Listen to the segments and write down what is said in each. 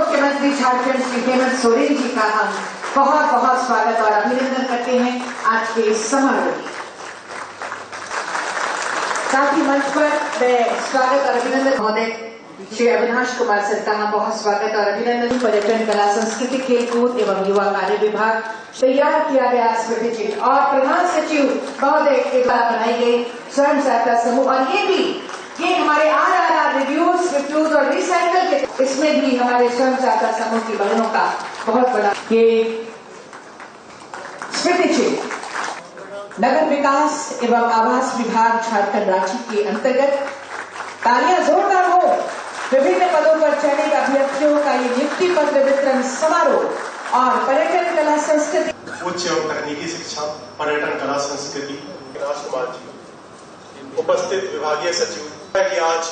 मुख्यमंत्री झारखंड श्री हेमंत सोरेन जी का हम बहुत बहुत स्वागत और अभिनंदन करते हैं आज के इस समारोह में। साथ ही मंच पर मैं स्वागत और अभिनंदन महोदय श्री अविनाश कुमार सर का हम बहुत स्वागत और अभिनंदन। पर्यटन, कला, संस्कृति, खेलकूद एवं युवा कार्य विभाग तैयार किया गया स्मृति चिन्ह और प्रधान सचिव महोदय के द्वारा बनाई गई स्वयं सहायता समूह, और ये हमारे RRR रिव्यूज और रिसाइकल के, इसमें भी हमारे स्वयं सहायता समूह की बहनों का बहुत बड़ा ये स्मृति चिन्ह नगर विकास एवं आवास विभाग झारखंड राज्य के अंतर्गत। तालियां जोरदार हो। विभिन्न पदों पर चयनित अभ्यर्थियों का ये नियुक्ति पत्र वितरण समारोह और पर्यटन, कला, संस्कृति, उच्च एवं तकनीकी शिक्षा, पर्यटन, कला, संस्कृति राजकुमार जी, उपस्थित विभागीय सचिव कि आज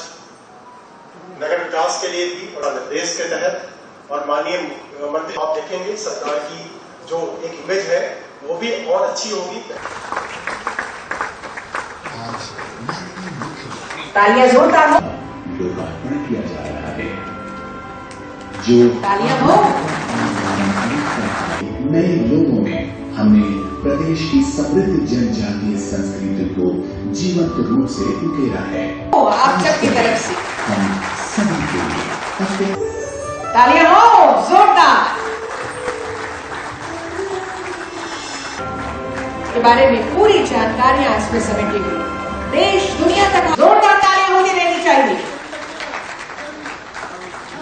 नगर विकास के लिए भी और निर्देश के तहत और माननीय मंत्री आप देखेंगे सरकार की जो एक इमेज है वो भी और अच्छी होगी। तालियां जोरदार हो। लोकार्पण किया जा रहा है जो तालियां हो। नए लोगों में हमने प्रदेश की समृद्ध जनजातीय संस्कृति को जीवंत रूप से उकेरा है। आप सबकी तरफ से हम सभी के लिए तालियां हो जोरदार। के बारे में पूरी जानकारियां इसमें समेटी हुई, देश दुनिया तक जोरदार तालियां मुझे देनी चाहिए।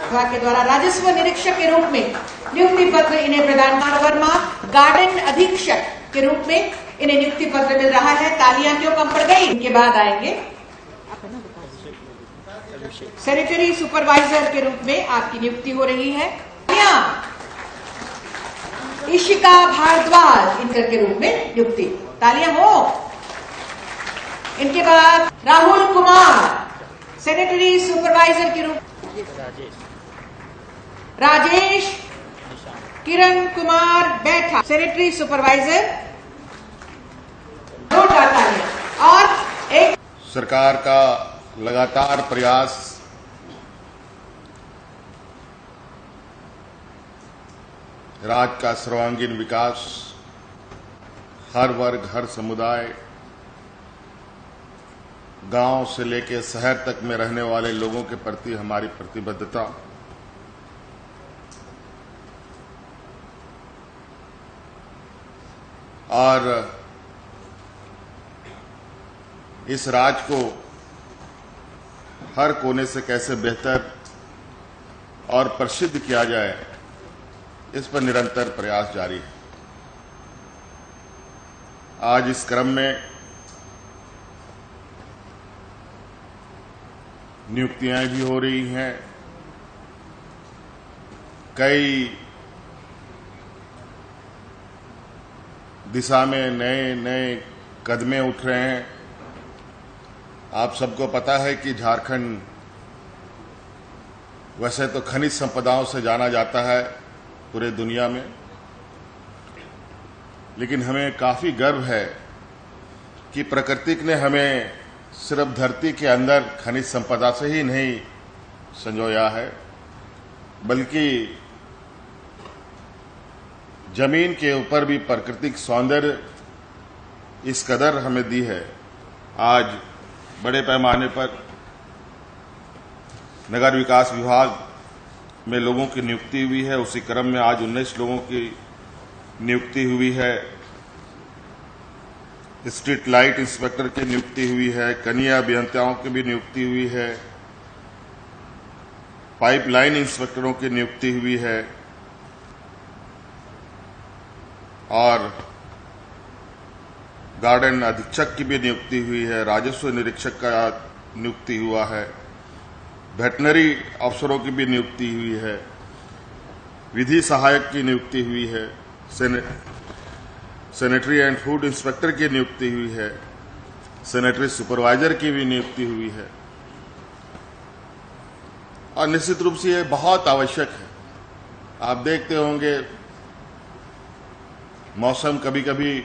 विभाग के द्वारा राजस्व निरीक्षक के रूप में नियुक्ति पत्र इन्हें प्रदान वर्मा गार्डन अधीक्षक के रूप में इन्हें नियुक्ति पत्र मिल रहा है। तालियां क्यों कम पड़ गई? इनके बाद आएंगे सैनिटरी सुपरवाइजर के रूप में आपकी नियुक्ति हो रही है। इशिका भारद्वाज इनकर के रूप में नियुक्ति। तालियां हो। इनके बाद राहुल कुमार सैनिटरी सुपरवाइजर के रूप, राजेश किरण कुमार बैठा सैनिटरी सुपरवाइजर। और एक सरकार का लगातार प्रयास राज्य का सर्वांगीण विकास, हर वर्ग, हर समुदाय, गांव से लेकर शहर तक में रहने वाले लोगों के प्रति हमारी प्रतिबद्धता, और इस राज्य को हर कोने से कैसे बेहतर और प्रसिद्ध किया जाए, इस पर निरंतर प्रयास जारी है। आज इस क्रम में नियुक्तियां भी हो रही हैं, कई दिशा में नए नए कदमें उठ रहे हैं। आप सबको पता है कि झारखंड वैसे तो खनिज संपदाओं से जाना जाता है पूरे दुनिया में, लेकिन हमें काफी गर्व है कि प्रकृति ने हमें सिर्फ धरती के अंदर खनिज संपदा से ही नहीं संजोया है, बल्कि जमीन के ऊपर भी प्राकृतिक सौंदर्य इस कदर हमें दी है। आज बड़े पैमाने पर नगर विकास विभाग में लोगों की नियुक्ति हुई है। उसी क्रम में आज 19 लोगों की नियुक्ति हुई है। स्ट्रीट लाइट इंस्पेक्टर की नियुक्ति हुई है, कनीय अभियंताओं की भी नियुक्ति हुई है, पाइपलाइन इंस्पेक्टरों की नियुक्ति हुई है और गार्डन अधीक्षक की भी नियुक्ति हुई है, राजस्व निरीक्षक का नियुक्ति हुआ है, वेटनरी अफसरों की भी नियुक्ति हुई है, विधि सहायक की नियुक्ति हुई है, सैनिटरी एंड फूड इंस्पेक्टर की नियुक्ति हुई है, सैनिटरी सुपरवाइजर की भी नियुक्ति हुई है। और निश्चित रूप से ये बहुत आवश्यक है। आप देखते होंगे मौसम कभी कभी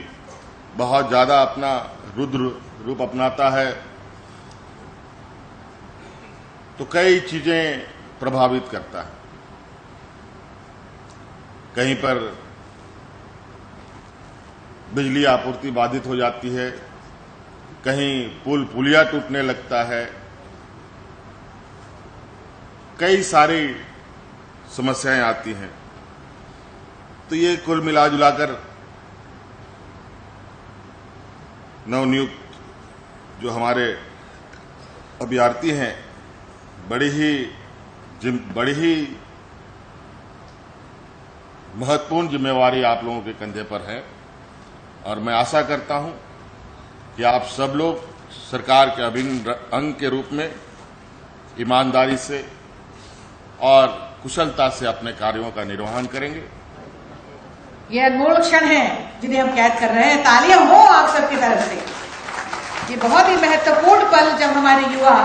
बहुत ज्यादा अपना रुद्र रूप अपनाता है, तो कई चीजें प्रभावित करता है। कहीं पर बिजली आपूर्ति बाधित हो जाती है, कहीं पुल पुलिया टूटने लगता है, कई सारी समस्याएं आती हैं। तो ये कुल मिलाजुलाकर नवनियुक्त जो हमारे अभ्यर्थी हैं, बड़ी ही महत्वपूर्ण जिम्मेवारी आप लोगों के कंधे पर है और मैं आशा करता हूं कि आप सब लोग सरकार के अभिन्न अंग के रूप में ईमानदारी से और कुशलता से अपने कार्यों का निर्वहन करेंगे। ये अनमोल क्षण है जिन्हें हम कैद कर रहे हैं। तालियां हो आप सबकी तरफ से। ये बहुत ही महत्वपूर्ण पल जब हमारे युवा